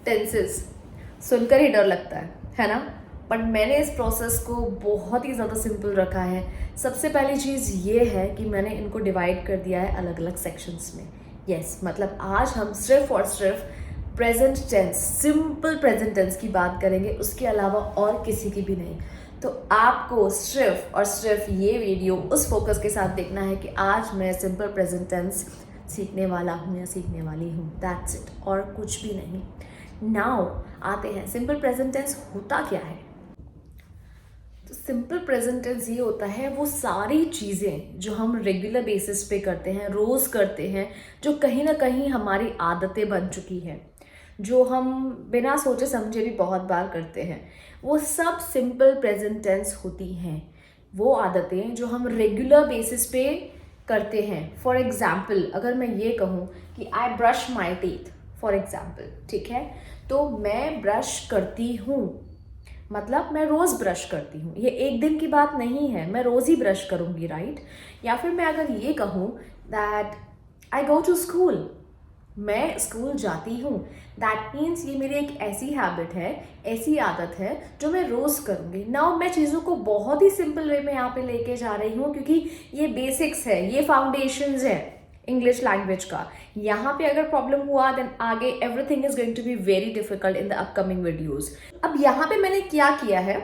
Tenses सुनकर ही डर लगता है ना? बट मैंने इस प्रोसेस को बहुत ही ज़्यादा सिंपल रखा है। सबसे पहली चीज़ ये है कि मैंने इनको डिवाइड कर दिया है अलग अलग सेक्शंस में। यस, मतलब आज हम सिर्फ और सिर्फ present tense, simple present tense की बात करेंगे, उसके अलावा और किसी की भी नहीं। तो आपको सिर्फ और सिर्फ ये वीडियो उस फोकस के साथ देखना है कि आज मैं सिंपल प्रेजेंट टेंस सीखने वाला हूँ या सीखने वाली हूँ, दैट्स इट, और कुछ भी नहीं। नाउ आते हैं सिंपल प्रेजेंट टेंस होता क्या है। तो सिंपल प्रेजेंट टेंस ये होता है वो सारी चीज़ें जो हम रेगुलर बेसिस पे करते हैं, रोज़ करते हैं, जो कहीं ना कहीं हमारी आदतें बन चुकी हैं, जो हम बिना सोचे समझे भी बहुत बार करते हैं, वो सब सिंपल प्रेजेंट टेंस होती हैं। वो आदतें जो हम रेगुलर बेसिस पे करते हैं। फॉर एग्जाम्पल अगर मैं ये कहूँ कि I brush my teeth, for example, ठीक है, तो मैं ब्रश करती हूँ, मतलब मैं रोज़ ब्रश करती हूँ, ये एक दिन की बात नहीं है, मैं रोज़ ही ब्रश करूँगी, राइट? या फिर मैं अगर ये कहूँ that I go to school, मैं स्कूल जाती हूँ, दैट मीन्स ये मेरी एक ऐसी हैबिट है, ऐसी आदत है जो मैं रोज़ करूँगी। नाउ मैं चीज़ों को बहुत ही सिंपल वे में यहाँ पे लेके जा रही हूँ क्योंकि ये बेसिक्स है, ये फाउंडेशंस है इंग्लिश लैंग्वेज का। यहाँ पे अगर प्रॉब्लम हुआ देन आगे everything is going to be very difficult in the upcoming videos. अब यहाँ पे मैंने क्या किया है,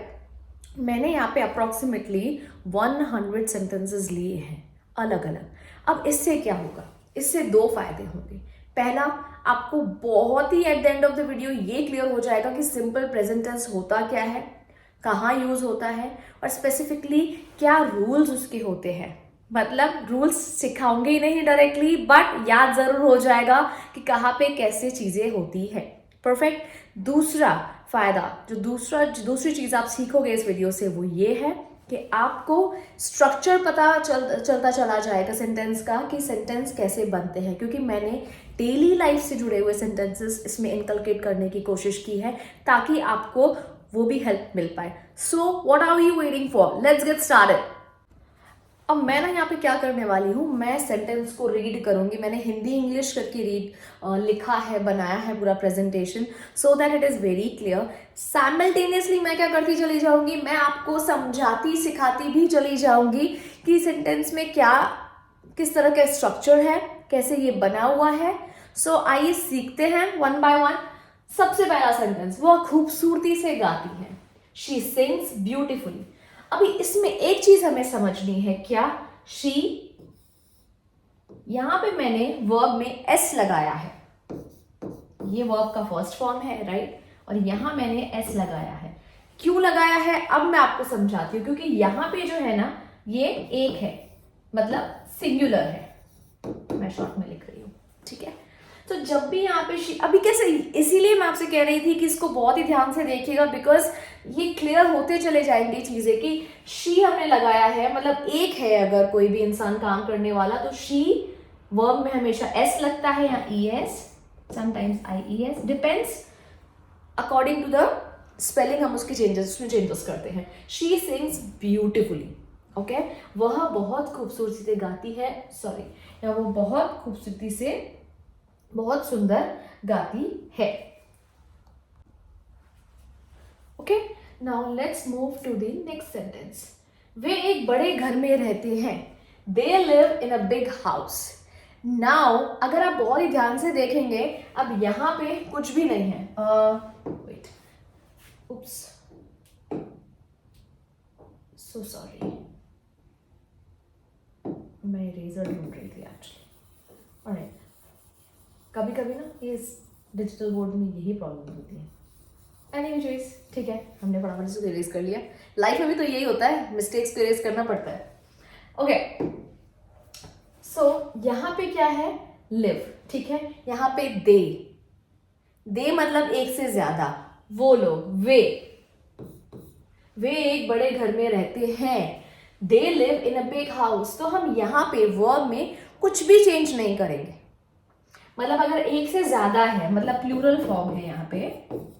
मैंने यहाँ पे अप्रॉक्सीमेटली 100 सेंटेंसेस लिए हैं अलग अलग। अब इससे क्या होगा, इससे दो फायदे होंगे। पहला, आपको बहुत ही at the end of the video ये क्लियर हो जाएगा कि सिंपल प्रेजेंट टेंस होता क्या है, कहाँ यूज होता है, और स्पेसिफिकली क्या रूल्स उसके होते हैं। मतलब रूल्स सिखाऊंगे ही नहीं डायरेक्टली, बट याद जरूर हो जाएगा कि कहाँ पे कैसे चीजें होती है। परफेक्ट। दूसरा फायदा, जो दूसरी चीज आप सीखोगे इस वीडियो से, वो ये है कि आपको स्ट्रक्चर पता चलता चला जाएगा सेंटेंस का, कि सेंटेंस कैसे बनते हैं, क्योंकि मैंने डेली लाइफ से जुड़े हुए सेंटेंसेस इसमें इनकलकेट करने की कोशिश की है ताकि आपको वो भी हेल्प मिल पाए। So what are you waiting for, let's get started. अब मैं ना यहाँ पे क्या करने वाली हूँ, मैं सेंटेंस को रीड करूंगी। मैंने हिंदी इंग्लिश करके लिखा है, बनाया है पूरा presentation, so that it is very clear. Simultaneously मैं क्या करती चली जाऊंगी, मैं आपको समझाती सिखाती भी चली जाऊंगी कि सेंटेंस में क्या, किस तरह का स्ट्रक्चर है, कैसे ये बना हुआ है। सो आइए सीखते हैं वन बाय वन। सबसे पहला सेंटेंस, वो खूबसूरती से गाती है, शी सिंग्स ब्यूटिफुली। अभी इसमें एक चीज हमें समझनी है, क्या, शी, यहां पे मैंने वर्ब में एस लगाया है, ये वर्ब का फर्स्ट फॉर्म है, राइट? और यहां मैंने एस लगाया है। क्यों लगाया है अब मैं आपको समझाती हूं, क्योंकि यहां पे जो है ना, ये एक है, मतलब सिंगुलर है, मैं शॉर्ट में लिख रही हूं, ठीक है? तो जब भी यहाँ पे अभी कैसे, इसीलिए मैं आपसे कह रही थी कि इसको बहुत ही ध्यान से देखिएगा, बिकॉज ये क्लियर होते चले जाएंगे चीजें कि शी हमने लगाया है, मतलब एक है अगर कोई भी इंसान काम करने वाला, तो शी वर्ब में हमेशा एस लगता है या E S, sometimes I E S, depends according to the spelling, हम उसके चेंजेस करते हैं। शी सिंग्स ब्यूटिफुली, ओके, वह बहुत खूबसूरती से गाती है, सॉरी, या वो बहुत खूबसूरती से, बहुत सुंदर गाती है। Okay, now let's move to the next sentence. वे एक बड़े घर में रहते हैं, they live in a big house. Now अगर आप बहुत ही ध्यान से देखेंगे, अब यहां पे कुछ भी नहीं है, वेट, उप्स, सो सॉरी, मैं इरेजर ढूंढ रही थी एक्चुअली। ऑलराइट, कभी कभी ना ये डिजिटल बोर्ड में यही प्रॉब्लम होती है। एनीवेज, ठीक है, हमने फटाफट से इरेज कर लिया। लाइफ में भी तो यही होता है, मिस्टेक्स को इरेज करना पड़ता है। ओके, सो यहाँ पे क्या है, लिव, ठीक है, यहाँ पे दे मतलब एक से ज्यादा, वो लोग, वे एक बड़े घर में रहते हैं, they live in a big house. तो हम यहाँ पे वर्ब में कुछ भी चेंज नहीं करेंगे, मतलब अगर एक से ज्यादा है, मतलब प्लूरल फॉर्म है यहाँ पे,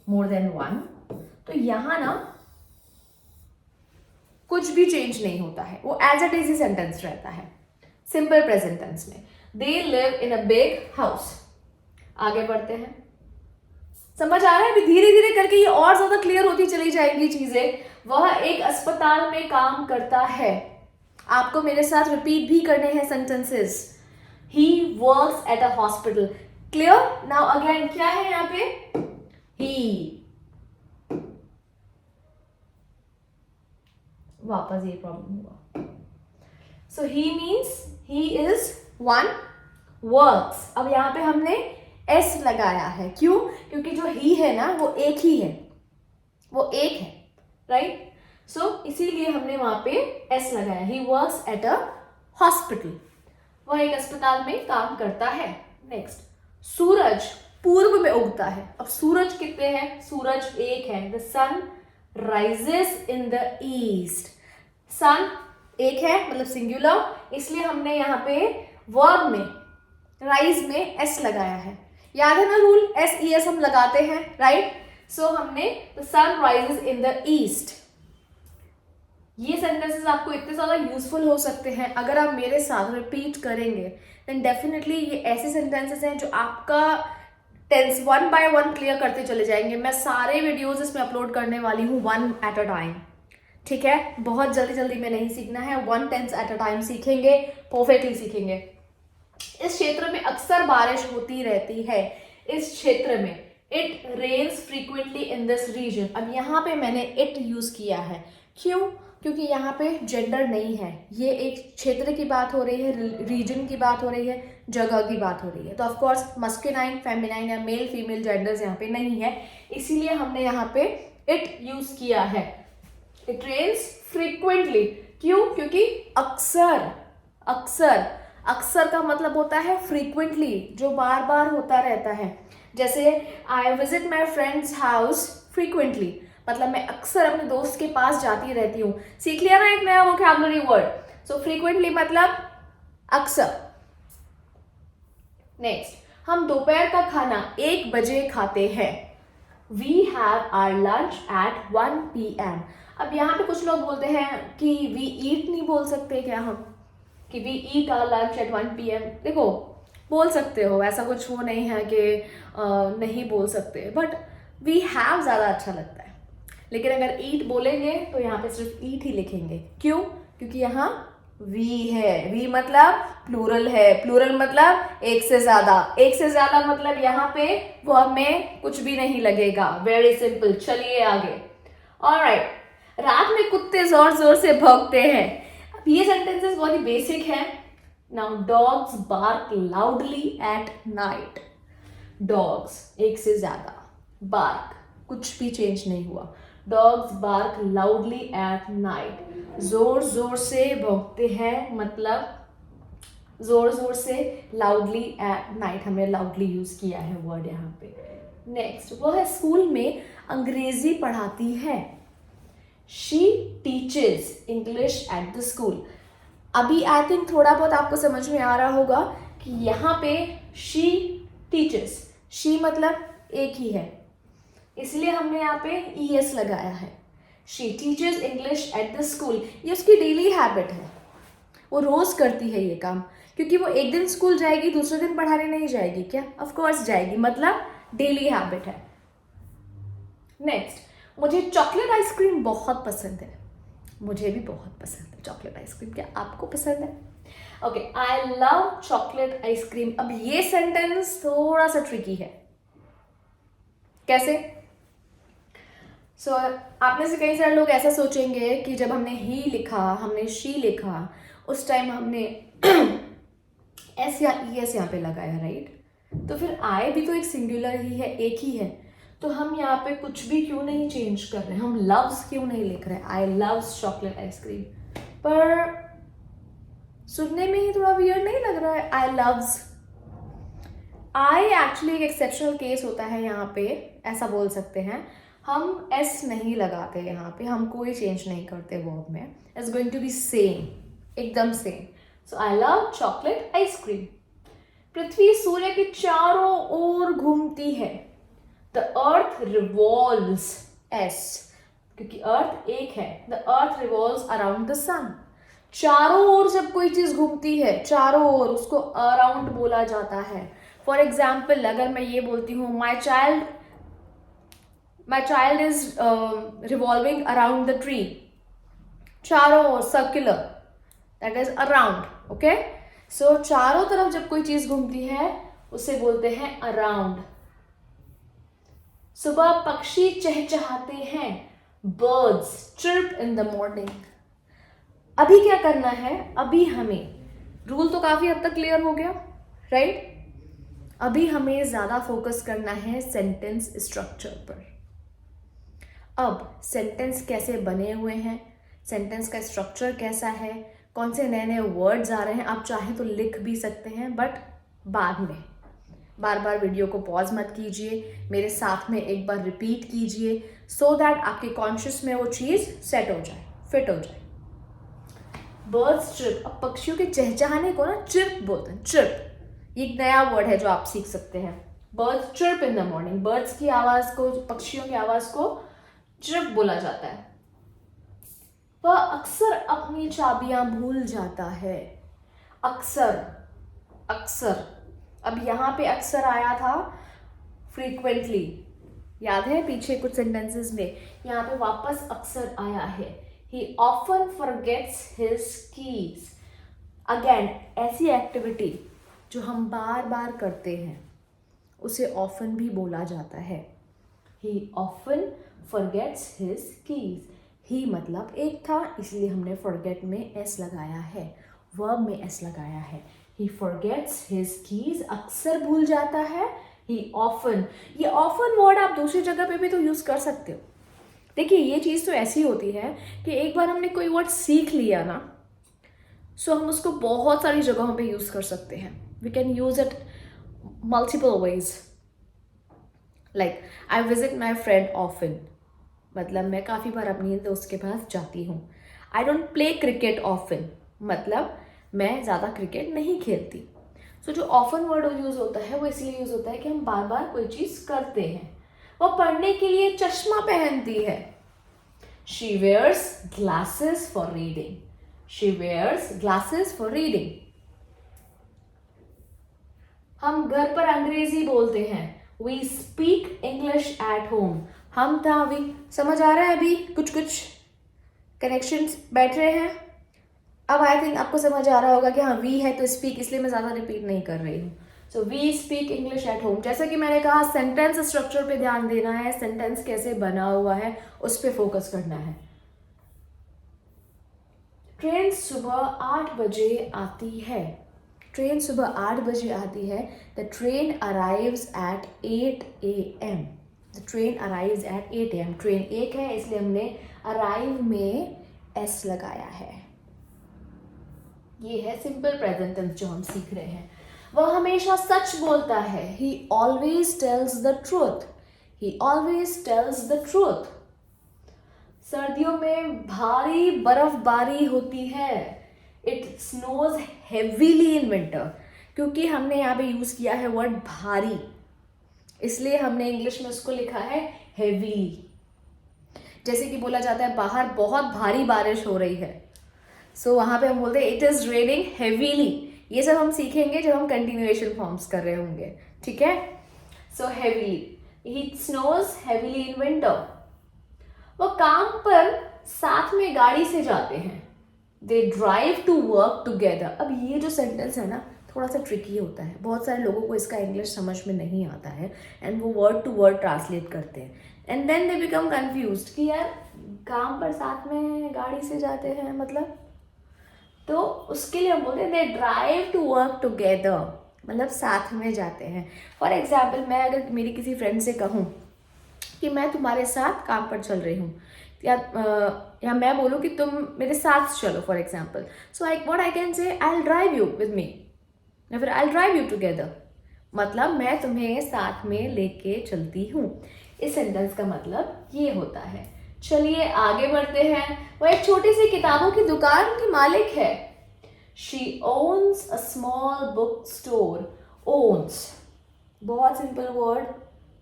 मोर देन वन, तो यहां ना कुछ भी चेंज नहीं होता है, वो एज इट इज ही सेंटेंस रहता है सिंपल प्रेजेंट टेंस में। They live in a big house. आगे बढ़ते हैं। समझ आ रहा है? अभी धीरे धीरे करके ये और ज्यादा क्लियर होती चली जाएंगी चीजें। वह एक अस्पताल में काम करता है। आपको मेरे साथ रिपीट भी करने हैं sentences. He works at a hospital. Clear? Now again क्या है यहाँ पे? ही। वापस ये प्रॉब्लम हुआ। So he means he is one works. अब यहाँ पे हमने एस लगाया है। क्यों? क्योंकि जो ही है ना वो एक ही है, वो एक है, राइट? सो इसीलिए हमने वहां पे एस लगाया। ही वर्क्स एट अ हॉस्पिटल। वह एक अस्पताल में काम करता है। नेक्स्ट, सूरज पूर्व में उगता है। अब सूरज कितने हैं? सूरज एक है। The sun rises in the east. Sun एक है मतलब सिंगुलर, इसलिए हमने यहाँ पे वर्ब में राइज में एस लगाया है। याद है ना रूल? एस ई एस हम लगाते हैं, राइट? सो हमने the sun rises in the east. ये सेंटेंसेस आपको इतने ज्यादा यूजफुल हो सकते हैं अगर आप मेरे साथ रिपीट करेंगे। देन डेफिनेटली ये ऐसे सेंटेंसेस हैं जो आपका tens one by one clear करते चले जाएंगे। मैं सारे वीडियोज इसमें अपलोड करने वाली हूँ वन एट अ टाइम, ठीक है? बहुत जल्दी जल्दी में नहीं सीखना है, one tense at a time सीखेंगे, परफेक्टली सीखेंगे। इस क्षेत्र में अक्सर बारिश होती रहती है। इस क्षेत्र में it rains frequently in this region. अब यहाँ पे मैंने इट यूज किया है। क्यों? क्योंकि यहाँ पे जेंडर नहीं है। ये एक क्षेत्र की बात हो रही है, रीजन की बात हो रही है, जगह की बात हो रही है। तो ऑफकोर्स मस्कुलाइन, फेमिनाइन या मेल फीमेल जेंडर्स यहाँ पे नहीं है, इसीलिए हमने यहाँ पे इट यूज किया है। It rains frequently. क्यों? क्योंकि अक्सर। अक्सर, अक्सर का मतलब होता है फ्रीक्वेंटली, जो बार बार होता रहता है। जैसे आई visit my friends house frequently, मतलब मैं अक्सर अपने दोस्त के पास जाती रहती हूँ। सीख लिया ना एक नया वोकैबुलरी वर्ड। सो फ्रीक्वेंटली मतलब अक्सर। नेक्स्ट, हम दोपहर का खाना 1 बजे खाते हैं। We have our lunch at 1 PM। अब यहाँ पे कुछ लोग बोलते हैं कि वी ईट नहीं बोल सकते क्या हम, कि we eat our lunch at 1 PM? देखो, बोल सकते हो, ऐसा कुछ वो नहीं है कि नहीं बोल सकते, बट वी हैव ज़्यादा अच्छा लगता है। लेकिन अगर ईट बोलेंगे तो यहाँ पे सिर्फ ईट ही लिखेंगे। क्यों? क्योंकि यहाँ वी है। वी मतलब प्लूरल है। प्लूरल मतलब एक से ज्यादा। एक से ज्यादा मतलब यहाँ पे वर्ब में कुछ भी नहीं लगेगा। Very simple. चलिए आगे। ऑलराइट, रात में कुत्ते जोर जोर से भौंकते हैं। अब ये सेंटेंसेस बहुत ही बेसिक है। Now dogs bark loudly at night. Dogs एक से ज्यादा, बार्क कुछ भी चेंज नहीं हुआ। Dogs bark loudly at night. जोर जोर से भौंकते हैं मतलब जोर जोर से, लाउडली एट नाइट हमने लाउडली यूज किया है वर्ड यहाँ पे। नेक्स्ट, वह स्कूल में अंग्रेजी पढ़ाती है। She teaches English at the school. अभी आई थिंक थोड़ा बहुत आपको समझ में आ रहा होगा कि यहाँ पे शी टीचेस, शी मतलब एक ही है, इसलिए हमने यहाँ पे ES लगाया है। She teaches English at the school. ये उसकी डेली हैबिट है, वो रोज करती है ये काम। क्योंकि वो एक दिन स्कूल जाएगी, दूसरे दिन पढ़ाने नहीं जाएगी क्या? ऑफ कोर्स जाएगी, मतलब डेली हैबिट है। नेक्स्ट, मुझे चॉकलेट आइसक्रीम बहुत पसंद है। मुझे भी बहुत पसंद है चॉकलेट आइसक्रीम। क्या आपको पसंद है? ओके, आई लव चॉकलेट आइसक्रीम। अब ये सेंटेंस थोड़ा सा ट्रिकी है। कैसे? आप में से कई सारे लोग ऐसा सोचेंगे कि जब हमने ही लिखा, हमने शी लिखा, उस टाइम हमने एस या ES यहाँ पे लगाया, राइट? तो फिर आई भी तो एक सिंगुलर ही है, एक ही है, तो हम यहाँ पे कुछ भी क्यों नहीं चेंज कर रहे? हम लव्स क्यों नहीं लिख रहे? आई लव्स चॉकलेट आइसक्रीम। पर सुनने में ही थोड़ा वियर्ड नहीं लग रहा है? आई लव्स। आई एक्चुअली एक एक्सेप्शनल केस होता है यहाँ पे, ऐसा बोल सकते हैं। हम एस नहीं लगाते यहाँ पे, हम कोई चेंज नहीं करते वर्ब में। It's going to be same, एकदम same. So I love chocolate ice cream. पृथ्वी सूर्य के चारों ओर घूमती है। द अर्थ रिवॉल्व्स, एस, क्योंकि अर्थ एक है। The earth revolves around the sun. चारों ओर जब कोई चीज घूमती है, चारों ओर, उसको अराउंड बोला जाता है। फॉर एग्जाम्पल, अगर मैं ये बोलती हूँ my child my child is revolving around the tree, चारों ओर, circular, that is around. Okay, so चारों तरफ जब कोई चीज घूमती है उसे बोलते हैं अराउंड. सुबह पक्षी चहचहाते हैं, birds chirp in the morning. अभी क्या करना है, अभी हमें, रूल तो काफी हद तक क्लियर हो गया, राइट? अभी हमें ज्यादा फोकस करना है सेंटेंस स्ट्रक्चर पर. अब सेंटेंस कैसे बने हुए हैं, सेंटेंस का स्ट्रक्चर कैसा है, कौन से नए नए वर्ड्स आ रहे हैं, आप चाहें तो लिख भी सकते हैं, बट बाद में. बार बार वीडियो को पॉज मत कीजिए, मेरे साथ में एक बार रिपीट कीजिए, सो दैट आपके कॉन्शियस में वो चीज़ सेट हो जाए, फिट हो जाए. बर्ड्स चिर्प, अब पक्षियों के चहचहाने को ना चिर्प बोलते हैं, चिर्प. ये एक नया वर्ड है जो आप सीख सकते हैं. Birds chirp in the morning, birds की आवाज को, पक्षियों की आवाज को चिर्प बोला जाता है. वह अक्सर अपनी चाबियां भूल जाता है. अक्सर, अक्सर, अब यहां पे अक्सर आया था फ्रीक्वेंटली, याद है पीछे कुछ सेंटेंसेस में, यहाँ पे वापस अक्सर आया है. He often forgets his keys. Again, ऐसी एक्टिविटी जो हम बार बार करते हैं उसे often भी बोला जाता है. He often forgets his keys. He मतलब एक था, इसलिए हमने forget में s लगाया है, verb में s लगाया है. He forgets his keys, अक्सर भूल जाता है. He often, ये often वर्ड आप दूसरी जगह पे भी तो यूज कर सकते हो. देखिए ये चीज़ तो ऐसी होती है कि एक बार हमने कोई वर्ड सीख लिया ना, सो हम उसको बहुत सारी जगहों पे यूज़ कर सकते हैं. We can use it multiple ways. Like I visit my friend often, मतलब मैं काफ़ी बार अपनी दोस्त के पास जाती हूँ. I don't play cricket often, मतलब मैं ज़्यादा क्रिकेट नहीं खेलती. सो जो ऑफन वर्ड यूज़ होता है वो इसलिए यूज़ होता है कि हम बार बार कोई चीज़ करते हैं. वो पढ़ने के लिए चश्मा पहनती है. She wears glasses for reading. She wears glasses for reading. हम घर पर अंग्रेजी बोलते हैं. We speak English at home. हम था अभी, समझ आ रहा है अभी कुछ कुछ कनेक्शंस बैठ रहे हैं. अब आई थिंक आपको समझ आ रहा होगा कि हाँ वी है तो स्पीक, इसलिए मैं ज़्यादा रिपीट नहीं कर रही हूँ. So we speak English at home. जैसा कि मैंने कहा, सेंटेंस स्ट्रक्चर पे ध्यान देना है, सेंटेंस कैसे बना हुआ है उस पर फोकस करना है. ट्रेन सुबह 8 बजे आती है. ट्रेन सुबह 8 बजे आती है. The train arrives eight 8 AM. The train arrives eight 8 AM. Train एक है इसलिए हमने अराइव में एस लगाया है. ये है सिंपल प्रेजेंट टेंस जो हम सीख रहे हैं. वह हमेशा सच बोलता है. ही always tells the truth. He always tells the truth. सर्दियों में भारी बर्फबारी होती है. It snows heavily in winter. क्योंकि हमने यहाँ पे यूज किया है वर्ड भारी, इसलिए हमने इंग्लिश में उसको लिखा है हेवीली. जैसे कि बोला जाता है बाहर बहुत भारी बारिश हो रही है, सो वहां पे हम बोलते हैं इट इज रेनिंग हेवीली. ये सब हम सीखेंगे जब हम कंटिन्यूएशन फॉर्म्स कर रहे होंगे, ठीक है. So heavily, it snows heavily in winter. वो काम पर साथ में गाड़ी से जाते हैं. They drive to work together. अब ये जो सेंटेंस है ना थोड़ा सा ट्रिकी होता है, बहुत सारे लोगों को इसका इंग्लिश समझ में नहीं आता है एंड वो वर्ड टू वर्ड ट्रांसलेट करते हैं and then they become confused कि यार काम पर साथ में गाड़ी से जाते हैं मतलब. तो उसके लिए हम बोलते हैं they drive to work together, मतलब साथ में जाते हैं. फॉर एग्जाम्पल, मैं अगर मेरी किसी फ्रेंड से कहूँ कि मैं तुम्हारे साथ काम पर चल रही हूँ, या मैं बोलूँ कि तुम मेरे साथ चलो for example, so I can say I will drive you with me, या फिर I will drive you together. मतलब मैं तुम्हें साथ में लेके चलती हूँ. इस सेंटेंस का मतलब ये होता है. चलिए आगे बढ़ते हैं. वो एक छोटी सी किताबों की दुकान की मालिक है. She owns a small book store. Owns, बहुत सिंपल वर्ड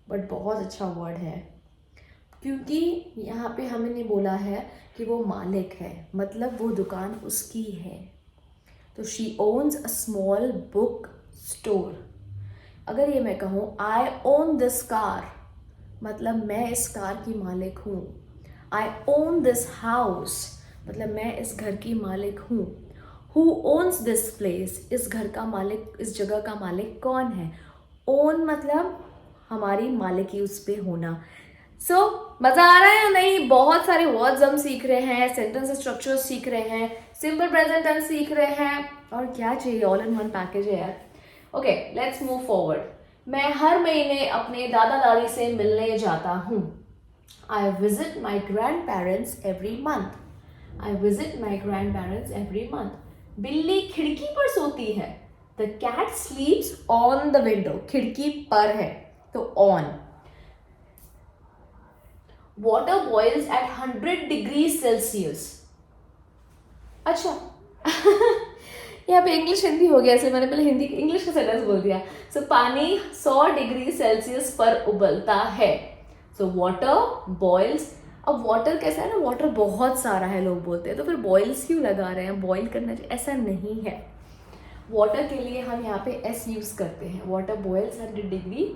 बट बहुत अच्छा वर्ड है, क्योंकि यहाँ पे हमने बोला है कि वो मालिक है, मतलब वो दुकान उसकी है. तो she owns a small book store. अगर ये मैं कहूँ आई ओन दिस कार, मतलब मैं इस कार की मालिक हूँ। आई ओन दिस हाउस, मतलब मैं इस घर की मालिक हूँ। हु ओन्स दिस प्लेस, इस घर का मालिक, इस जगह का मालिक कौन है। ओन मतलब हमारी मालिकी उस पे होना। सो मज़ा आ रहा है या नहीं? बहुत सारे वर्ड्स हम सीख रहे हैं, सेंटेंस स्ट्रक्चर सीख रहे हैं, सिंपल प्रेजेंट टेंस सीख रहे हैं, और क्या चाहिए, ऑल इन वन पैकेज है यार। Okay, let's move forward. मैं हर महीने अपने दादा दादी से मिलने जाता हूँ। I visit my grandparents every month. I visit my grandparents every month. बिल्ली खिड़की पर सोती है। The cat sleeps on the window, खिड़की पर है तो on. Water boils at 100 degrees Celsius. अच्छा यहाँ पे इंग्लिश हिंदी हो गया, ऐसे मैंने पहले हिंदी इंग्लिश का सेंटेंस बोल दिया। सो पानी 100 डिग्री सेल्सियस पर उबलता है। So water boils. अब वाटर कैसा है ना, वाटर बहुत सारा है लोग बोलते हैं, तो फिर बॉइल्स क्यों लगा रहे हैं, बॉइल करना चाहिए, ऐसा नहीं है। वाटर के लिए हम यहाँ पे एस यूज करते हैं। Water boils 100 degree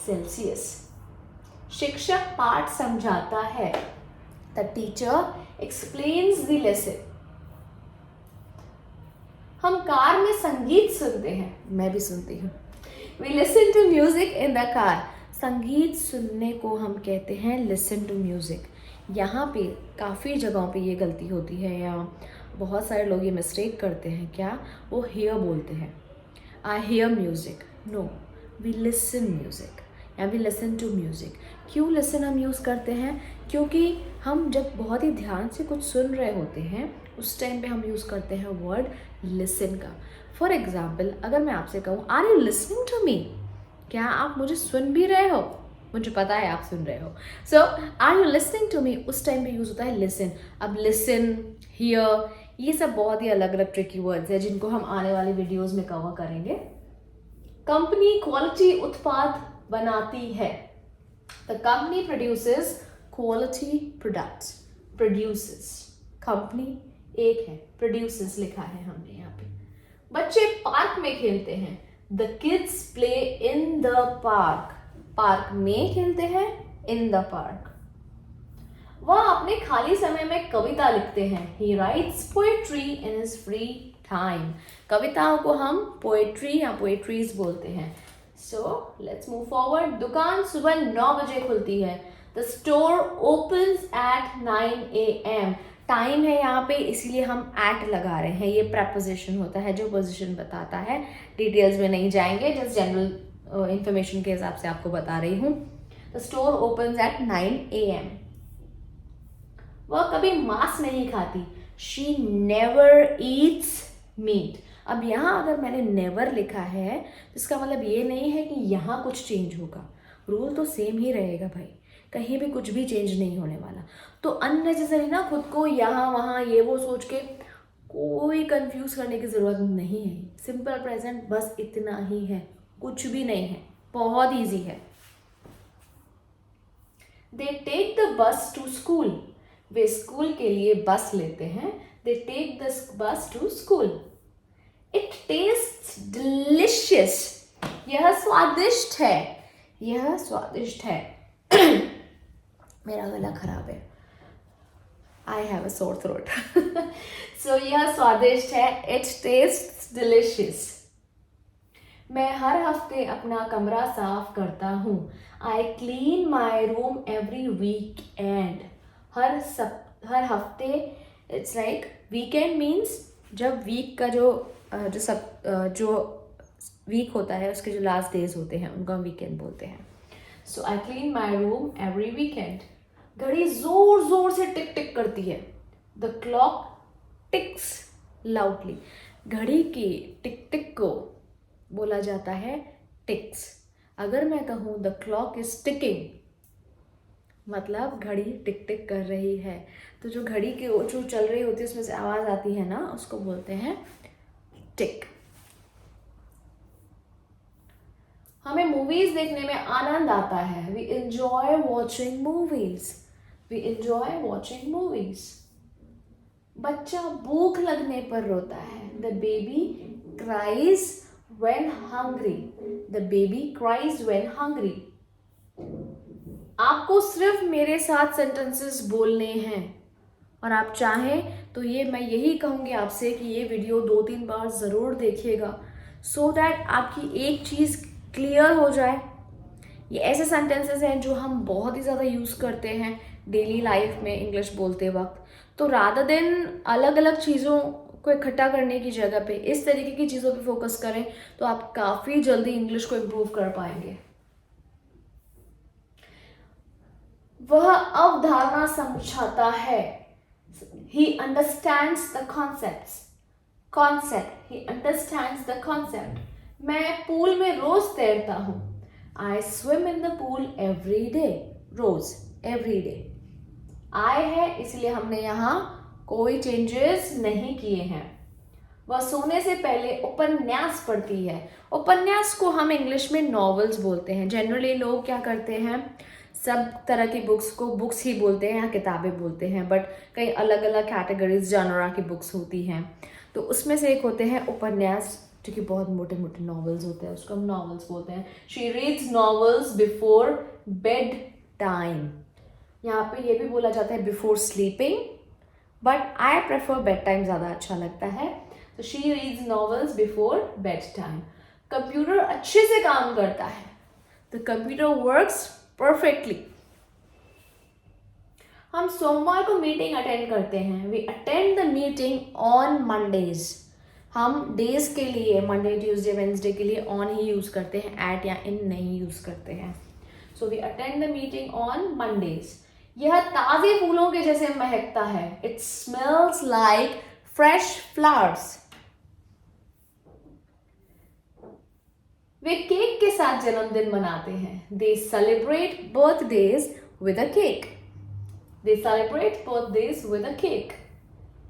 Celsius. शिक्षक पाठ समझाता है। The teacher explains the lesson. हम कार में संगीत सुनते हैं, मैं भी सुनती हूँ। We listen to music in the car. संगीत सुनने को हम कहते हैं लिसन टू म्यूजिक। यहाँ पे काफ़ी जगहों पे ये गलती होती है, या बहुत सारे लोग ये मिस्टेक करते हैं, क्या वो हेयर बोलते हैं। I hear music, no, we listen music या वी लिसन टू म्यूजिक। क्यों लिसन हम यूज़ करते हैं? क्योंकि हम जब बहुत ही ध्यान से कुछ सुन रहे होते हैं उस टाइम पे हम यूज़ करते हैं वर्ड लिसन का। फॉर एग्जाम्पल, अगर मैं आपसे कहूँ are you listening to me, क्या आप मुझे सुन भी रहे हो? मुझे पता है आप सुन रहे हो। So are you listening to me, उस टाइम पे यूज़ होता है लिसन। अब लिसन, हियर, ये सब बहुत ही अलग अलग ट्रिकी वर्ड्स हैं जिनको हम आने वाली वीडियोज़ में कवर करेंगे। कंपनी क्वालिटी उत्पाद बनाती है। The company produces quality products. Produces, company एक है, प्रोड्यूसेस लिखा है हमने यहाँ पे। बच्चे पार्क में खेलते हैं। The kids play in the park. Park में खेलते हैं, इन द पार्क। वह अपने खाली समय में कविता लिखते हैं। ही rights poetry in his free time. कविताओं को हम पोएट्री या पोएट्रीज बोलते हैं। So let's move forward. दुकान सुबह 9 बजे खुलती है। The store opens at 9 AM। Time है यहाँ पे, इसीलिए हम एट लगा रहे हैं। ये प्रेपोजिशन होता है जो पोजिशन बताता है। डिटेल्स में नहीं जाएंगे, जस्ट जनरल इंफॉर्मेशन के हिसाब से आपको बता रही हूँ। The store opens at 9 AM। वह कभी मांस नहीं खाती। She never eats meat. अब यहाँ अगर मैंने नेवर लिखा है तो इसका मतलब ये नहीं है कि यहाँ कुछ चेंज होगा, रूल तो सेम ही रहेगा भाई, कहीं भी कुछ भी चेंज नहीं होने वाला। तो अननेसेसरी ना खुद को यहाँ वहाँ ये वो सोच के कोई कंफ्यूज करने की ज़रूरत नहीं है। सिंपल प्रेजेंट बस इतना ही है, कुछ भी नहीं है, बहुत ईजी है। They take the bus to school. वे स्कूल के लिए बस लेते हैं। They take the bus to school. It tastes delicious. यह स्वादिष्ट है। यह स्वादिष्ट है। मेरा गला खराब है, I have a sore throat. सो यह स्वादिष्ट है। It tastes delicious. मैं हर हफ्ते अपना कमरा साफ करता हूँ। I clean my room every weekend. हर हफ्ते, इट्स लाइक वीकेंड मीन्स जब वीक का जो वीक होता है उसके जो लास्ट डेज होते हैं उनको हम वीकेंड बोलते हैं। So I clean my room every weekend. घड़ी जोर जोर से टिक टिक करती है। The clock ticks loudly. घड़ी की टिक टिक को बोला जाता है टिक्स। अगर मैं कहूँ द क्लॉक इज टिकिंग, मतलब घड़ी टिक टिक कर रही है, तो जो घड़ी की जो चल रही होती है उसमें से आवाज़ आती है ना, उसको बोलते हैं टिक। हमें मूवीज देखने में आनंद आता है। We enjoy watching movies. We enjoy watching movies. बच्चा भूख लगने पर रोता है। The baby cries when hungry. The baby cries when hungry. आपको सिर्फ मेरे साथ सेंटेंसेस बोलने हैं, और आप चाहें तो ये मैं यही कहूँगी आपसे कि ये वीडियो 2-3 बार ज़रूर देखिएगा, सो दैट आपकी एक चीज़ क्लियर हो जाए। ये ऐसे सेंटेंसेस हैं जो हम बहुत ही ज़्यादा यूज़ करते हैं डेली लाइफ में इंग्लिश बोलते वक्त, तो रादर देन अलग अलग चीज़ों को इकट्ठा करने की जगह पे इस तरीके की चीज़ों पे फोकस करें तो आप काफ़ी जल्दी इंग्लिश को इम्प्रूव कर पाएंगे। वह अवधारणा समझाता है, he understands the concept he understands the concept। मैं पूल में रोज तैरता हूँ, I swim in the pool every day। Rose, every day। I है इसलिए हमने यहाँ कोई चेंजेस नहीं किए हैं। वह सोने से पहले उपन्यास पढ़ती है। उपन्यास को हम इंग्लिश में नॉवेल्स बोलते हैं। जनरली लोग क्या करते हैं, सब तरह की बुक्स को बुक्स ही बोलते हैं या किताबें बोलते हैं, बट कई अलग अलग कैटेगरीज जानरा की बुक्स होती हैं, तो उसमें से एक होते हैं उपन्यास, जो कि बहुत मोटे मोटे नॉवेल्स होते हैं, उसको हम नॉवेल्स बोलते हैं। She reads novels before bed time. यहाँ पे ये भी बोला जाता है before sleeping, but I prefer bed time ज़्यादा अच्छा लगता है। तो she reads novels before bed time. Computer अच्छे से काम करता है, तो कंप्यूटर वर्क्स परफेक्टली। हम सोमवार को मीटिंग अटेंड करते हैं। We attend the meeting on Mondays. हम डेज के लिए मंडे ट्यूसडे वेंसडे के लिए ऑन ही यूज करते हैं, एट या इन नहीं यूज करते हैं। So we attend the meeting on Mondays. यह ताजे फूलों के जैसे महकता है। It smells like fresh flowers. वे केक के साथ जन्मदिन मनाते हैं। They celebrate birthdays with a cake. They celebrate birthdays with a cake.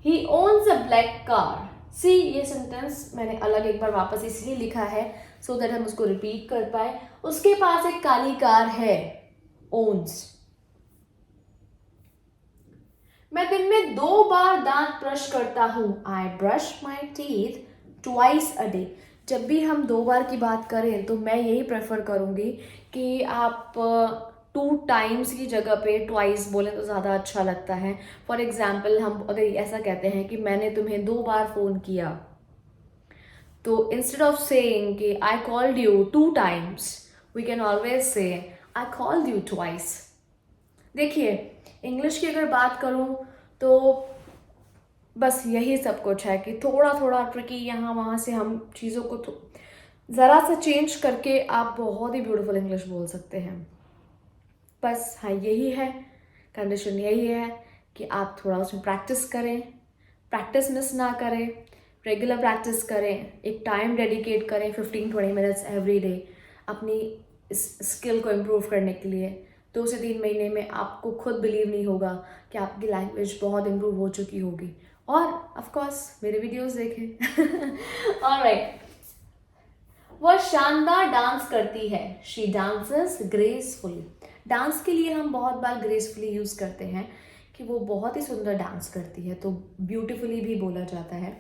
He owns a black car. See, ये सेंटेंस मैंने अलग एक बार वापस इसलिए लिखा है सो दैट हम उसको रिपीट कर पाए। उसके पास एक काली कार है। ओन्स। मैं दिन में 2 बार दांत ब्रश करता हूं। I brush my teeth twice a day. जब भी हम 2 बार की बात करें तो मैं यही प्रेफर करूंगी कि आप 2 टाइम्स की जगह पे ट्वाइस बोलें तो ज़्यादा अच्छा लगता है। फॉर एग्जाम्पल, हम अगर ऐसा कहते हैं कि मैंने तुम्हें 2 बार फ़ोन किया, तो इंस्टेड ऑफ सेइंग कि I called you 2 times, we can always say I called you twice. देखिए, इंग्लिश की अगर बात करूं तो बस यही सब कुछ है कि थोड़ा थोड़ा ट्रिकी यहाँ वहाँ से हम चीज़ों को ज़रा सा चेंज करके आप बहुत ही ब्यूटीफुल इंग्लिश बोल सकते हैं। बस हाँ, यही है कंडीशन, यही है कि आप थोड़ा उसमें प्रैक्टिस करें, प्रैक्टिस मिस ना करें, रेगुलर प्रैक्टिस करें, एक टाइम डेडिकेट करें 15-20 मिनट्स एवरी डे अपनी इस स्किल को इम्प्रूव करने के लिए। 2 से 3 महीने में आपको खुद बिलीव नहीं होगा कि आपकी लैंग्वेज बहुत इम्प्रूव हो चुकी होगी। और ऑफ कोर्स मेरे वीडियोस देखें। ऑलराइट। वह शानदार डांस करती है। She dances gracefully. डांस के लिए हम बहुत बार ग्रेसफुली यूज करते हैं कि वो बहुत ही सुंदर डांस करती है, तो ब्यूटीफुली भी बोला जाता है,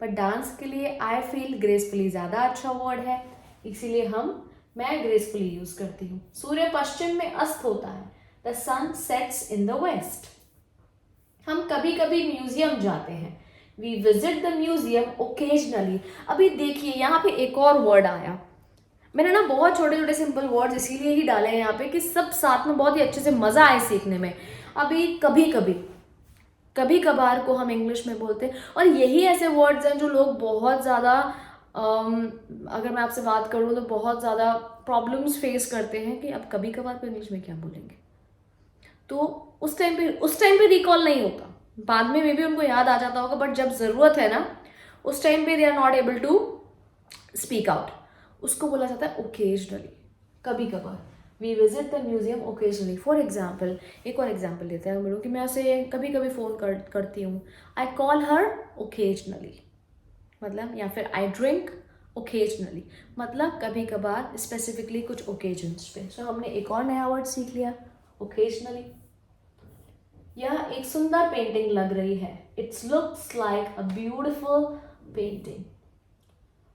पर डांस के लिए आई फील ग्रेसफुली ज़्यादा अच्छा वर्ड है, इसीलिए मैं ग्रेसफुली यूज करती हूँ। सूर्य पश्चिम में अस्त होता है। The sun sets in the west. हम कभी कभी म्यूजियम जाते हैं। We visit the museum occasionally. अभी देखिए, यहाँ पे एक और वर्ड आया। मैंने ना बहुत छोटे छोटे सिंपल वर्ड्स इसीलिए ही डाले हैं यहाँ पे कि सब साथ में बहुत ही अच्छे से मजा आए सीखने में। अभी कभी कभार को हम इंग्लिश में बोलते हैं, और यही ऐसे वर्ड्स हैं जो लोग बहुत ज़्यादा अगर मैं आपसे बात करूँ तो बहुत ज़्यादा प्रॉब्लम्स फेस करते हैं कि अब कभी कभार को इंग्लिश में क्या बोलेंगे। तो उस टाइम पे रिकॉल नहीं होता, बाद में मे भी उनको याद आ जाता होगा, बट जब ज़रूरत है ना उस टाइम पे they are not able to speak out. उसको बोला जाता है ओकेजनली, कभी कभार। We visit the museum occasionally. For example, एक और एग्जाम्पल देते हैं हम लोग कि मैं उसे कभी कभी फ़ोन करती हूँ। आई कॉल हर ओकेजनली, मतलब, या फिर आई ड्रिंक ओकेजनली, मतलब कभी कभार, स्पेसिफिकली कुछ ओकेजन्स पे। सो हमने एक और नया वर्ड सीख लिया, ओकेजनली। यह एक सुंदर पेंटिंग लग रही है। It's looks like a beautiful painting.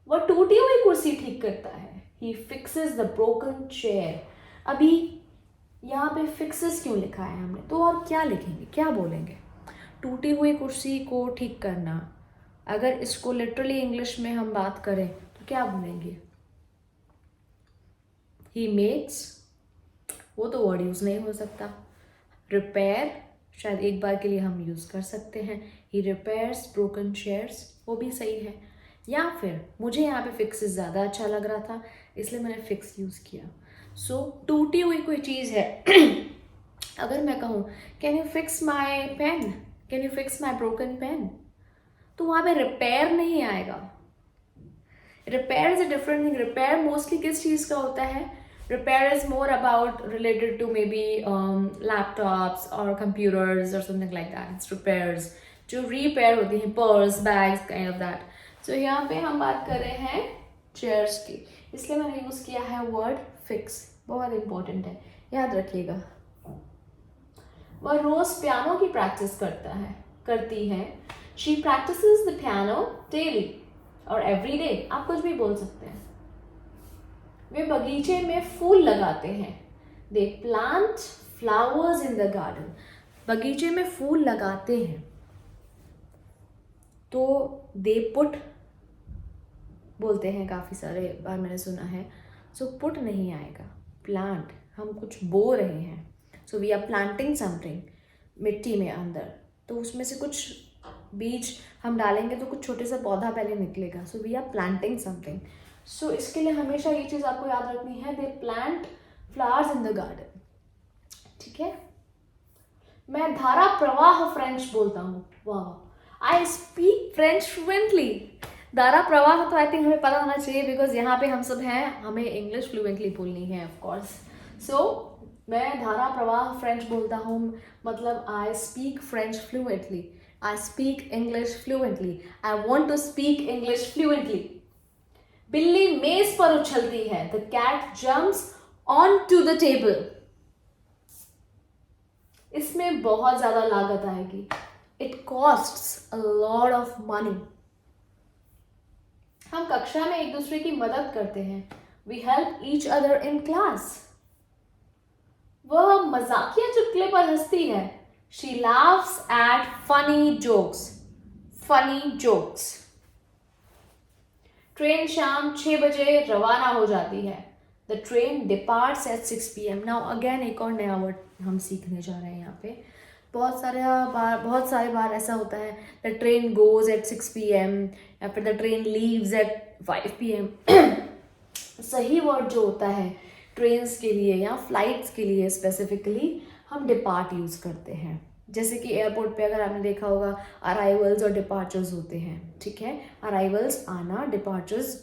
वह टूटी हुई कुर्सी ठीक करता है। ही फिक्सेस द ब्रोकन चेयर। अभी यहाँ पे फिक्सेस क्यों लिखा है हमने, तो और क्या लिखेंगे, क्या बोलेंगे? टूटी हुई कुर्सी को ठीक करना, अगर इसको लिटरली इंग्लिश में हम बात करें तो क्या बोलेंगे? ही मेक्स, वो तो वर्ड यूज़ नहीं हो सकता। रिपेयर शायद एक बार के लिए हम यूज़ कर सकते हैं, ही रिपेयर्स ब्रोकन चेयर्स, वो भी सही है। या फिर मुझे यहाँ पे फिक्स ज़्यादा अच्छा लग रहा था इसलिए मैंने फिक्स यूज़ किया। सो टूटी हुई कोई चीज़ है अगर मैं कहूँ can you fix my pen, can you fix my broken pen, तो वहाँ पे रिपेयर नहीं आएगा। Repair is a different thing. Repair mostly किस चीज़ का होता है? Repair is more about related to maybe laptops और कंप्यूटर्स और something like that. It's repairs जो रिपेयर होती हैं, purse, bags, kind of that. So यहाँ पे हम बात कर रहे हैं चेयर्स की, इसलिए मैंने यूज़ किया है वर्ड फिक्स। बहुत इंपॉर्टेंट है, याद रखिएगा। वह रोज पियानो की प्रैक्टिस करती है। She practices the piano daily और एवरी डे, आप कुछ भी बोल सकते हैं। वे बगीचे में फूल लगाते हैं। They plant flowers in the garden, बगीचे में फूल लगाते हैं। तो दे पुट बोलते हैं, काफ़ी सारे बार मैंने सुना है। सो पुट नहीं आएगा, प्लांट, हम कुछ बो रहे हैं। So we are planting something मिट्टी में अंदर, तो उसमें से कुछ बीज हम डालेंगे तो कुछ छोटे सा पौधा पहले निकलेगा। So we are planting something. So इसके लिए हमेशा ये चीज़ आपको याद रखनी है, they plant flowers in the garden. ठीक है। मैं धारा प्रवाह फ्रेंच बोलता हूँ। वाह, आई स्पीक फ्रेंच फ्लुएंटली। धारा प्रवाह तो आई थिंक हमें पता होना चाहिए, बिकॉज यहाँ पे हम सब हैं, हमें इंग्लिश फ्लुएंटली बोलनी है ऑफ कोर्स। सो मैं धारा प्रवाह फ्रेंच बोलता हूँ, मतलब I speak French fluently, I speak English fluently, I want to speak English fluently. बिल्ली मेज पर उछलती है, the cat jumps on to the table. इसमें बहुत ज्यादा लागत आएगी, it costs a lot of money. हम कक्षा में एक दूसरे की मदद करते हैं, we help each other in class. वह मजाकिया चुटकुले पर हंसती है, she laughs at funny jokes, funny jokes. Train शाम 6 बजे रवाना हो जाती है, the train departs at 6 PM। Now again एक और नया वर्ड हम सीखने जा रहे हैं यहाँ पे। बहुत सारे बार ऐसा होता है, the train goes eight 6 PM या फिर the train leaves eight 5 PM। सही वर्ड जो होता है ट्रेन्स के लिए या फ्लाइट्स के लिए स्पेसिफिकली, हम डिपार्ट यूज़ करते हैं। जैसे कि एयरपोर्ट पे अगर आपने देखा होगा अराइवल्स और डिपार्चर्स होते हैं, ठीक है। अराइवल्स आना, डिपार्चर्स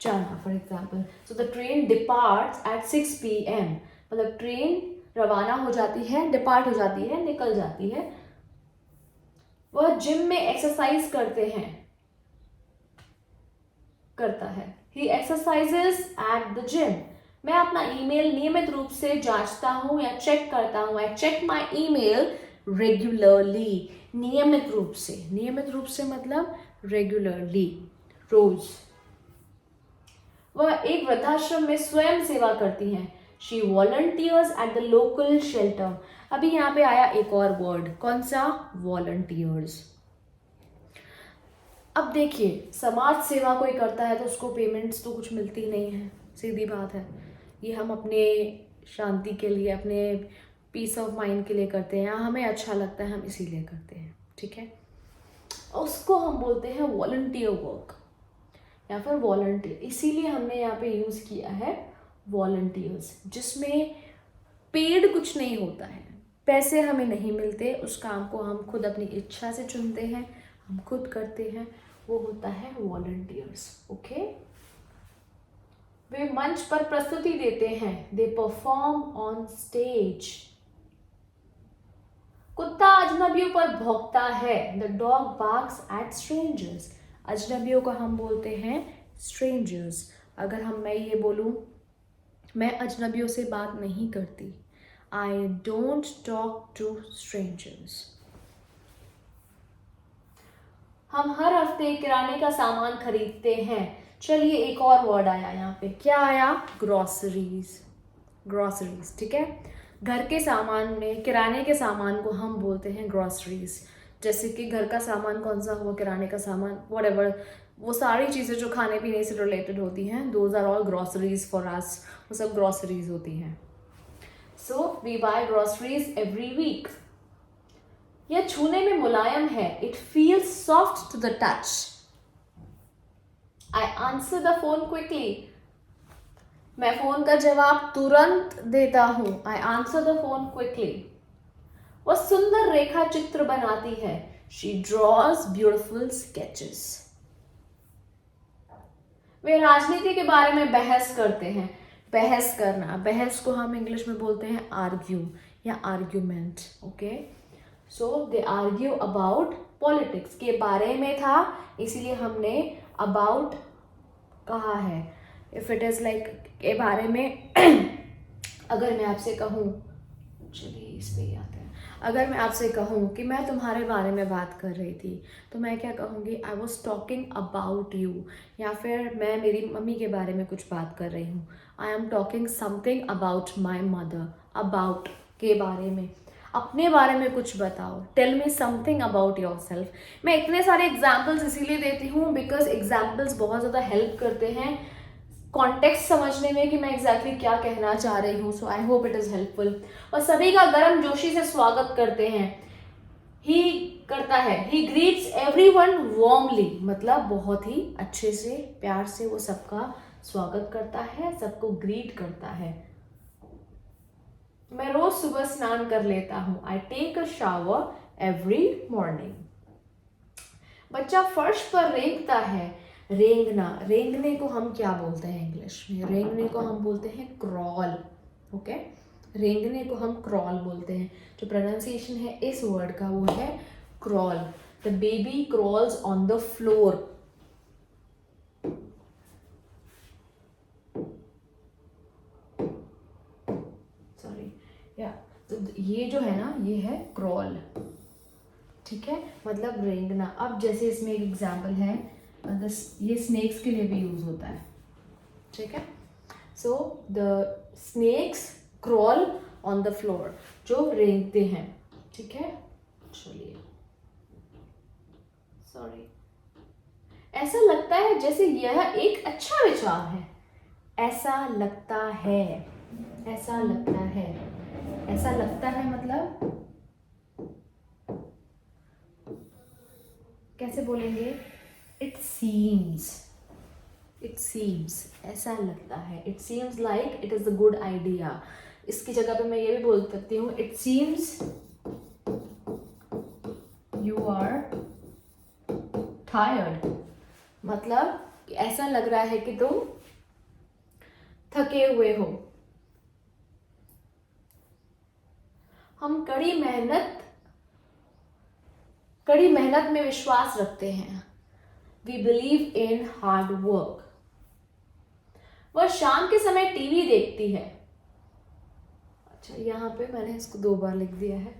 जाना, for example. So the train departs at 6 PM, मतलब ट्रेन रवाना हो जाती है, डिपार्ट हो जाती है, निकल जाती है। वह जिम में एक्सरसाइज करता है, ही एक्सरसाइजेस एट द जिम। मैं अपना ईमेल नियमित रूप से जांचता हूँ या चेक करता हूँ, I check my email regularly. नियमित रूप से मतलब रेगुलरली, रोज। वह एक वृद्धाश्रम में स्वयं सेवा करती हैं, she volunteers at the local shelter. अभी यहाँ पे आया एक और वर्ड, कौन सा? वॉलंटियर्स। अब देखिए, समाज सेवा कोई करता है तो उसको पेमेंट्स तो कुछ मिलती नहीं है, सीधी बात है। ये हम अपने शांति के लिए, अपने पीस ऑफ माइंड के लिए करते हैं, हमें अच्छा लगता है, हम इसीलिए करते हैं, ठीक है। उसको हम बोलते हैं वॉलंटियर वर्क या फिर वॉलंटियर। इसीलिए हमने यहाँ पे यूज़ किया है वॉलंटियर्स, जिसमें पेड कुछ नहीं होता है, पैसे हमें नहीं मिलते, उस काम को हम खुद अपनी इच्छा से चुनते हैं, हम खुद करते हैं, वो होता है वॉलंटियर्स। ओके। वे मंच पर प्रस्तुति देते हैं, दे परफॉर्म ऑन स्टेज। कुत्ता अजनबियों पर भौंकता है, the dog barks at strangers. अजनबियों को हम बोलते हैं स्ट्रेंजर्स। अगर मैं ये बोलूं, मैं अजनबियों से बात नहीं करती, I don't talk to strangers. हम हर हफ्ते किराने का सामान खरीदते हैं। चलिए एक और वर्ड आया यहाँ पे, क्या आया? ग्रॉसरीज। ग्रॉसरीज, ठीक है। घर के सामान में किराने के सामान को हम बोलते हैं ग्रॉसरीज। जैसे कि घर का सामान कौन सा हुआ, किराने का सामान, व्हाटएवर, वो सारी चीज़ें जो खाने पीने से रिलेटेड होती हैं, those are all groceries for us, वो सब ग्रॉसरीज होती हैं। So we buy groceries every week. यह छूने में मुलायम है, it feels soft to the touch. I answer the phone quickly, मैं फोन का जवाब तुरंत देता हूं। I answer the phone quickly. वह सुंदर रेखा चित्र बनाती है, शी ड्रॉज ब्यूटिफुल स्केचेस। वे राजनीति के बारे में बहस करते हैं। बहस करना, बहस को हम इंग्लिश में बोलते हैं आर्ग्यू या argument. Okay, so they argue about politics, के बारे में था इसीलिए हमने अबाउट कहा है। इफ इट इज लाइक के बारे में अगर मैं आपसे कहूँ, चलिए इस पे ही आते हैं, अगर मैं आपसे कहूँ कि मैं तुम्हारे बारे में बात कर रही थी, तो मैं क्या कहूँगी, I was talking about you. या फिर मैं मेरी मम्मी के बारे में कुछ बात कर रही हूँ, I am talking something about my mother. About के बारे में, अपने बारे में कुछ बताओ, tell me something about yourself. मैं इतने सारे एग्जाम्पल्स इसीलिए देती हूँ बिकॉज एग्जाम्पल्स बहुत ज़्यादा हेल्प करते हैं कॉन्टेक्स्ट समझने में कि मैं एग्जैक्टली क्या कहना चाह रही हूँ। So I hope it is helpful. और सभी का गर्म जोशी से स्वागत करते हैं, ही करता है, ही ग्रीट्स एवरीवन वार्मली, मतलब बहुत ही अच्छे से प्यार से वो सबका स्वागत करता है, सबको ग्रीट करता है। मैं रोज सुबह स्नान कर लेता हूँ, I take a shower every morning. बच्चा फर्श पर रेंगता है, रेंगना, रेंगने को हम क्या बोलते हैं इंग्लिश में, रेंगने को हम बोलते हैं क्रॉल। ओके, रेंगने को हम क्रॉल बोलते हैं। जो प्रोनाउंसिएशन है इस वर्ड का वो है crawl. The baby crawls on the floor. Sorry या, तो ये जो है ना, ये है क्रॉल, ठीक है, मतलब रेंगना। अब जैसे इसमें एक एग्जाम्पल है, ये स्नेक्स के लिए भी यूज होता है, ठीक है। So the snakes crawl on the floor, जो रेंगते हैं, ठीक है। चलिए, सॉरी, ऐसा लगता है जैसे यह एक अच्छा विचार है। ऐसा लगता है, ऐसा लगता है, ऐसा लगता है मतलब कैसे बोलेंगे, इट सीम्स, इट सीम्स, ऐसा लगता है, it seems like it is a good idea. इसकी जगह पे मैं ये भी बोल सकती हूँ, it seems you are tired, मतलब ऐसा लग रहा है कि तुम थके हुए हो। हम कड़ी मेहनत में विश्वास रखते हैं, we believe in hard work. वह शाम के समय टीवी देखती है। अच्छा, यहाँ पे मैंने इसको 2 बार लिख दिया है।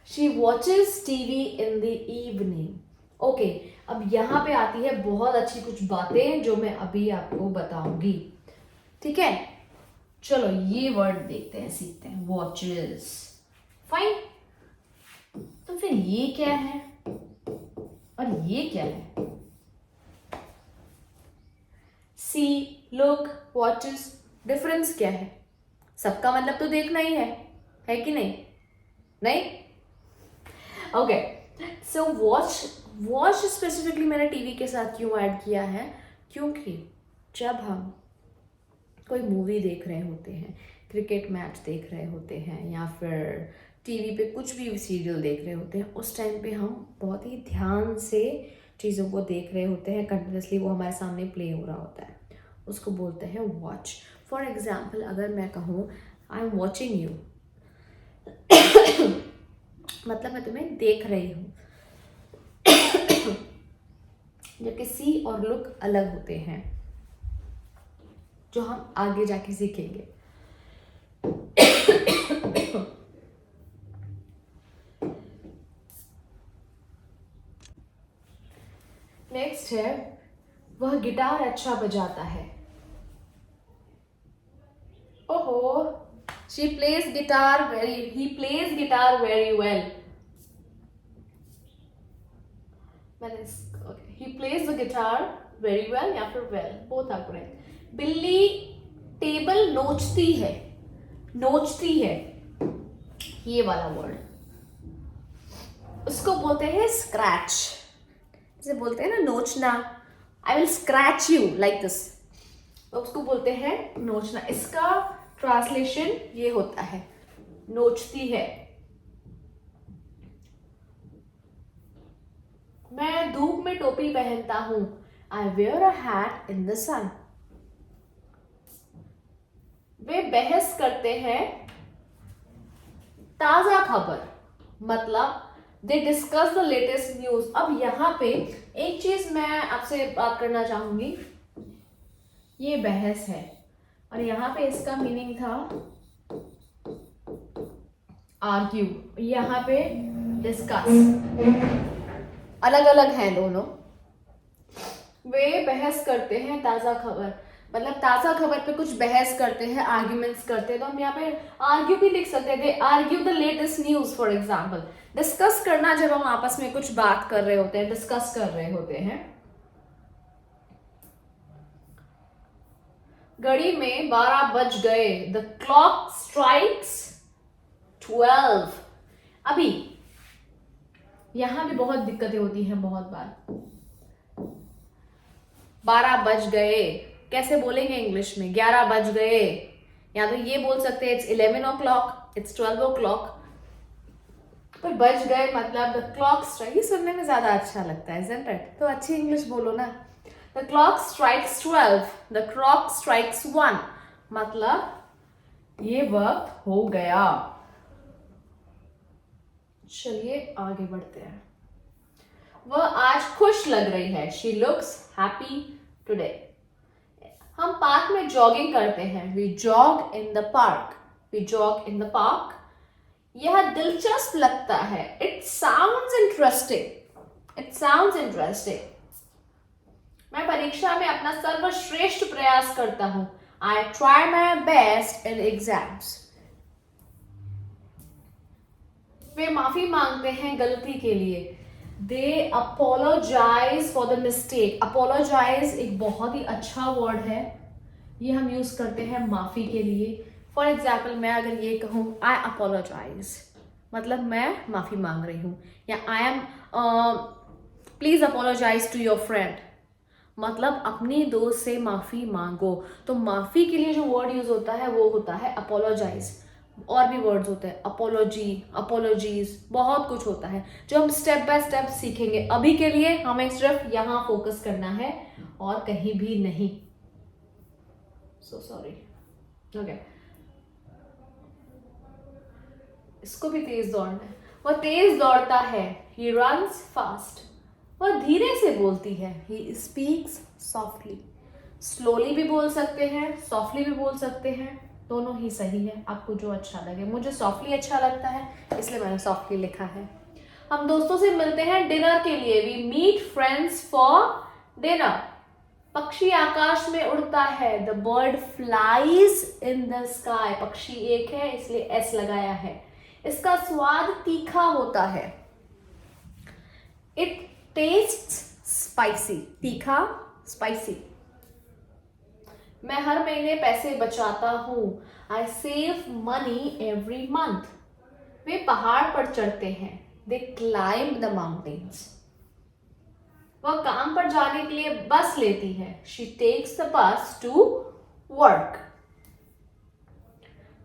She watches TV in the evening. Okay, अब यहाँ पे आती है बहुत अच्छी कुछ बातें जो मैं अभी आपको बताऊंगी, ठीक है। चलो ये वर्ड देखते हैं, सीखते हैं, वॉचेस, फाइन। तो फिर ये क्या है और ये क्या है, सी, लुक, वॉचेस, डिफरेंस क्या है? सबका मतलब तो देखना ही है कि नहीं? नहीं? ओके, सो वॉच स्पेसिफिकली मैंने टीवी के साथ क्यों ऐड किया है, क्योंकि जब हम कोई मूवी देख रहे होते हैं, क्रिकेट मैच देख रहे होते हैं, या फिर टीवी पे कुछ भी सीरियल देख रहे होते हैं, उस टाइम पे हम बहुत ही ध्यान से चीज़ों को देख रहे होते हैं, कंटिन्यूसली वो हमारे सामने प्ले हो रहा होता है, उसको बोलते हैं वॉच। फॉर एग्जाम्पल, अगर मैं कहूँ आई एम वॉचिंग यू, मतलब मैं तुम्हें देख रही हूँ। जबकि सी और लुक अलग होते हैं, जो हम आगे जाके सीखेंगे। नेक्स्ट है, वह गिटार अच्छा बजाता है। ओहो, she he plays guitar very well. He plays the guitar very well या फिर well, both are correct. बिल्ली टेबल नोचती है, ये वाला वर्ड उसको बोलते हैं स्क्रैच। जैसे बोलते हैं ना नोचना, I will scratch you like this, तो उसको बोलते हैं नोचना। इसका ट्रांसलेशन ये होता है नोचती है। मैं धूप में टोपी पहनता हूं, I wear a hat in the sun. वे बहस करते हैं, ताजा खबर, मतलब they discuss the latest news. अब यहाँ पे एक चीज मैं आपसे बात करना चाहूंगी, ये बहस है और यहाँ पे इसका मीनिंग था आर्ग्यू, यहाँ पे डिस्कस, अलग अलग हैं दोनों। वे बहस करते हैं ताजा खबर, मतलब ताजा खबर पे कुछ बहस करते हैं, आर्ग्यूमेंट्स करते हैं, तो हम यहाँ पे आर्ग्यू भी लिख सकते थे, argue the latest news for example. Discuss करना, जब हम आपस में कुछ बात कर रहे होते हैं, डिस्कस कर रहे होते हैं। घड़ी में 12 बज गए, द क्लॉक स्ट्राइक्स 12। अभी यहां भी बहुत दिक्कतें होती हैं, बहुत बार 12 बज गए कैसे बोलेंगे इंग्लिश में, 11 बज गए, या तो ये बोल सकते हैं इट्स 11 o'clock, इट्स 12 o'clock, पर बज गए मतलब द क्लॉक स्ट्राइक, ये सुनने में ज्यादा अच्छा लगता है, isn't it? तो अच्छी इंग्लिश बोलो ना। The clock strikes 12, the clock strikes 1, मतलब ये वक्त हो गया। चलिए आगे बढ़ते हैं। वह आज खुश लग रही है, शी लुक्स हैप्पी टुडे। हम पार्क में जॉगिंग करते हैं, we jog in the park, we jog in the park. यह दिलचस्प लगता है, it sounds interesting, it sounds interesting. मैं परीक्षा में अपना सर्वश्रेष्ठ प्रयास करता हूं, I try my best in exams. वे माफी मांगते हैं गलती के लिए, they apologise for the mistake. Apologise एक बहुत ही अच्छा वर्ड है, ये हम यूज करते हैं माफी के लिए। फॉर एग्जाम्पल मैं अगर ये कहूँ आई अपोलोजाइज, मतलब मैं माफी मांग रही हूँ, या I am please apologise to your friend, मतलब अपनी दोस्त से माफी मांगो। तो माफी के लिए जो वर्ड यूज होता है वो होता है अपोलोजाइज। और भी वर्ड्स होते हैं, अपोलॉजी, अपोलॉजीज, बहुत कुछ होता है जो हम स्टेप बाय स्टेप सीखेंगे। अभी के लिए हमें सिर्फ यहाँ फोकस करना है और कहीं भी नहीं। So sorry, okay. इसको भी तेज दौड़ना है, वह तेज दौड़ता है, he runs fast। वह धीरे से बोलती है, he speaks softly। स्लोली भी बोल सकते हैं, सॉफ्टली भी बोल सकते हैं, दोनों ही सही है, आपको जो अच्छा लगे। मुझे सॉफ्टली अच्छा लगता है इसलिए मैंने सॉफ्टली लिखा है। हम दोस्तों से मिलते हैं डिनर के लिए, we meet friends for dinner. पक्षी आकाश में उड़ता है, the bird flies in the sky. पक्षी एक है इसलिए एस लगाया है। इसका स्वाद तीखा होता है, इट टेस्ट्स स्पाइसी। तीखा, स्पाइसी। मैं हर महीने पैसे बचाता हूं, I save money every month. वे पहाड़ पर चढ़ते हैं, दे क्लाइंब द माउंटेन्स। वह काम पर जाने के लिए बस लेती है, she takes the bus to work.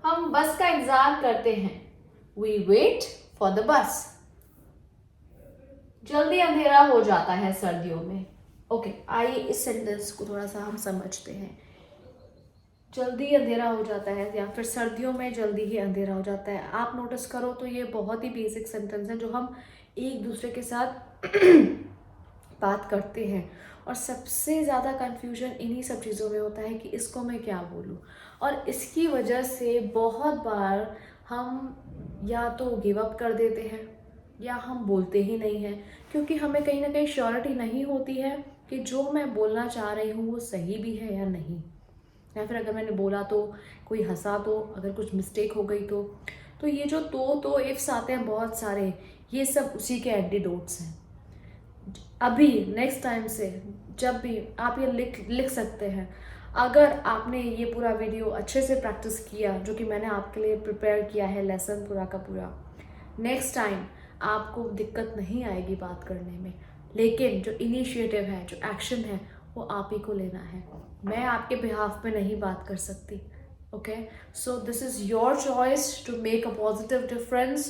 हम बस का इंतजार करते हैं, we wait for the bus. जल्दी अंधेरा हो जाता है सर्दियों में। ओके, आइए इस सेंटेंस को थोड़ा सा हम समझते हैं। जल्दी अंधेरा हो जाता है, या फिर सर्दियों में जल्दी ही अंधेरा हो जाता है। आप नोटिस करो तो ये बहुत ही बेसिक सेंटेंस है जो हम एक दूसरे के साथ बात करते हैं, और सबसे ज़्यादा कंफ्यूजन इन्हीं सब चीज़ों में होता है कि इसको मैं क्या बोलूँ, और इसकी वजह से बहुत बार हम या तो गिव अप कर देते हैं या हम बोलते ही नहीं हैं, क्योंकि हमें कहीं ना कहीं श्योरिटी नहीं होती है कि जो मैं बोलना चाह रही हूँ वो सही भी है या नहीं। या फिर अगर मैंने बोला तो कोई हंसा तो, अगर कुछ मिस्टेक हो गई तो ये जो तो इफ्स आते हैं बहुत सारे, ये सब उसी के एंटीडोट्स हैं। अभी नेक्स्ट टाइम से जब भी आप ये लिख सकते हैं, अगर आपने ये पूरा वीडियो अच्छे से प्रैक्टिस किया, जो कि मैंने आपके लिए प्रिपेयर किया है लेसन पूरा का पूरा, नेक्स्ट टाइम आपको दिक्कत नहीं आएगी बात करने में। लेकिन जो इनिशिएटिव है, जो एक्शन है, वो आप ही को लेना है। मैं आपके बिहाफ पे नहीं बात कर सकती। Okay, so this is your choice to make a positive difference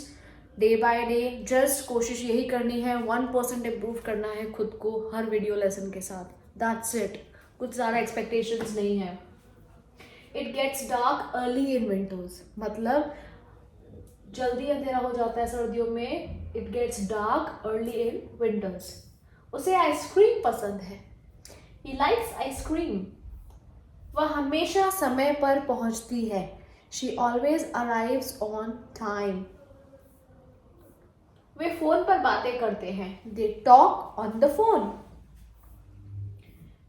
day by day. Just कोशिश यही करनी है, 1% इम्प्रूव करना है खुद को हर वीडियो लेसन के साथ। दैट्स इट, कुछ ज़्यादा एक्सपेक्टेशंस नहीं है। It gets dark early in winters, मतलब जल्दी अंधेरा हो जाता है सर्दियों में। It gets dark early in winters. उसे आइसक्रीम पसंद है, ही लाइक्स आइसक्रीम। वह हमेशा समय पर पहुंचती है, she always arrives on time. वे फोन पर बातें करते हैं, they talk on the phone.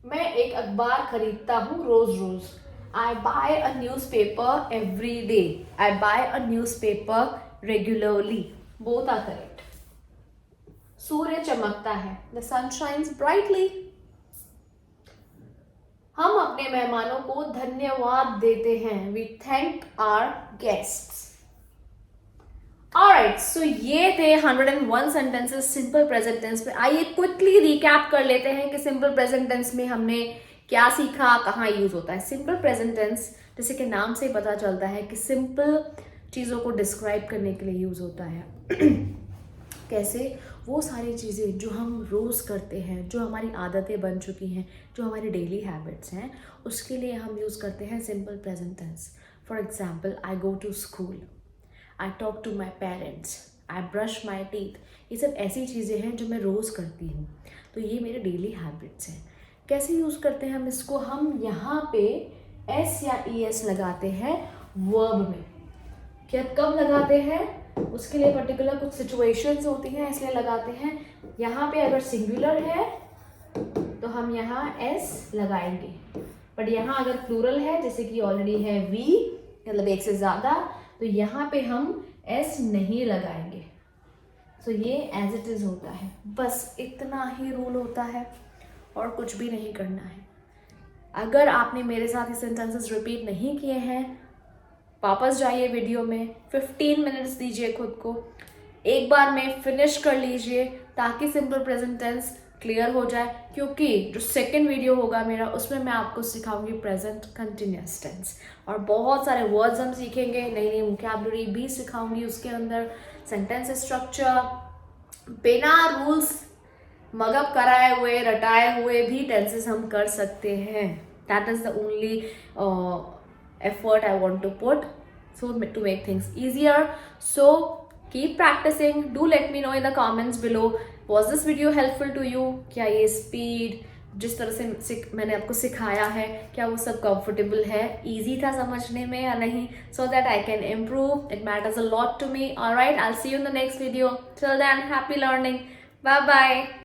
मैं एक अखबार खरीदता हूँ रोज रोज, I buy a newspaper every day, I buy a newspaper regularly. Both are correct. सूर्य चमकता है, द सन शाइन्स ब्राइटली। हम अपने मेहमानों को धन्यवाद देते हैं, we thank our guests. Alright, so ये थे 101 सेंटेंसेस सिंपल प्रेजेंट टेंस में। आइए क्विकली रिकैप कर लेते हैं कि सिंपल प्रेजेंट टेंस में हमने क्या सीखा, कहाँ यूज होता है। सिंपल प्रेजेंट टेंस जैसे कि नाम से ही पता चलता है कि सिंपल चीज़ों को डिस्क्राइब करने के लिए यूज होता है। कैसे? वो सारी चीज़ें जो हम रोज़ करते हैं, जो हमारी आदतें बन चुकी हैं, जो हमारी डेली हैबिट्स हैं, उसके लिए हम यूज़ करते हैं simple present tense. For example, I go to school, I talk to my parents, I brush my teeth. ये सब ऐसी चीज़ें हैं जो मैं रोज़ करती हूँ, तो ये मेरे डेली हैबिट्स हैं। कैसे यूज़ करते हैं हम इसको? हम यहाँ पे एस या ई एस लगाते हैं वर्ब में। क्या कब लगाते हैं? उसके लिए पर्टिकुलर कुछ सिचुएशंस होती हैं, इसलिए लगाते हैं। यहाँ पे अगर सिंगुलर है तो हम यहाँ एस लगाएंगे, बट यहाँ अगर प्लूरल है, जैसे कि ऑलरेडी है वी, मतलब एक से ज़्यादा, तो यहाँ पे हम एस नहीं लगाएंगे। सो ये एज इट इज़ होता है, बस इतना ही रूल होता है और कुछ भी नहीं करना है। अगर आपने मेरे साथ ये सेंटेंसेस रिपीट नहीं किए हैं, वापस जाइए वीडियो में, 15 मिनट्स दीजिए खुद को, एक बार में फिनिश कर लीजिए ताकि सिंपल प्रेजेंट टेंस क्लियर हो जाए। क्योंकि जो सेकंड वीडियो होगा मेरा, उसमें मैं आपको सिखाऊंगी प्रेजेंट कंटिन्यूअस टेंस, और बहुत सारे वर्ड्स हम सीखेंगे, नई नई वोकैबुलरी भी सिखाऊंगी उसके अंदर, सेंटेंस स्ट्रक्चर। बिना रूल्स मगअप कराए हुए, रटाए हुए भी टेंसेस हम कर सकते हैं। That is the only effort I want to put so to make things easier. So keep practicing. Do let me know in the comments below, was this video helpful to you? क्या ये speed जिस तरह से मैंने आपको सिखाया है, क्या वो सब कंफर्टेबल है, इजी था समझने में या नहीं? So that I can improve. It matters a lot to me. Alright, I'll see you in the next video. Till then, happy learning. Bye bye.